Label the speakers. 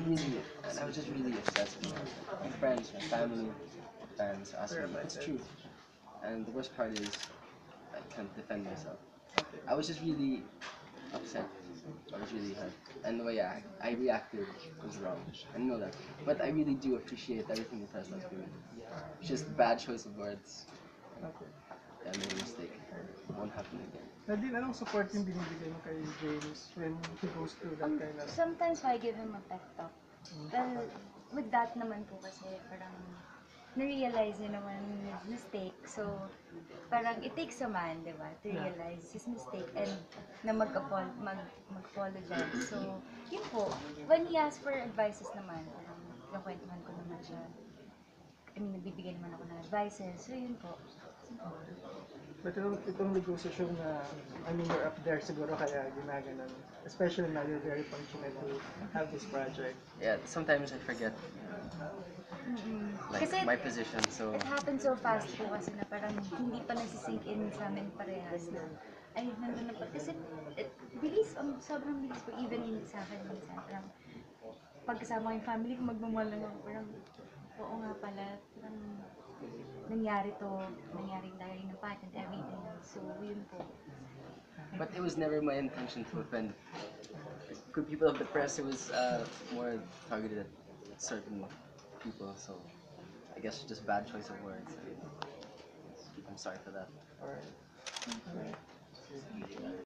Speaker 1: I was just really obsessed with my friends, my family, fans asked me, it's true. And the worst part is, I can't defend myself. I was just really upset. I was really hurt. And the way I reacted was wrong. I know that. But I really do appreciate everything the press has given. It's just bad choice of words.
Speaker 2: Okay.
Speaker 1: I made a mistake. It won't happen again.
Speaker 2: Nadine, anong support yung binibigay mo kay James when he goes through that kind of...
Speaker 3: Sometimes I give him a pep talk. Well, with that naman po kasi parang na-realize niya naman his mistake. So, parang it takes a man, di ba, to realize his mistake and na mag-apologize. So, yun po. When he asks for advices naman, parang nakwentuhan ko naman siya. I mean, nagbibigay naman ako ng advices. So, yun po.
Speaker 2: But itong negosasyon na, I mean, you're up there siguro kaya ginaganon. Especially now, you're very fortunate to have this project.
Speaker 1: Yeah, sometimes I forget like
Speaker 3: Kasi
Speaker 1: my position. So
Speaker 3: it happened so fast po kasi na parang hindi pa nagsisink in sa amin parehas na ay, nandun na pa. Kasi bilis, sobrang bilis po even sa akin minsan. Parang pagkasama ko yung family ko, magmamahal lang ako. Parang, oo nga pala, parang nangyari dahil ng patent, everything. So, yun po.
Speaker 1: but it was never my intention to offend good people of the press. It was more targeted at certain people. So I guess just bad choice of words. I'm sorry for that.
Speaker 2: Alright.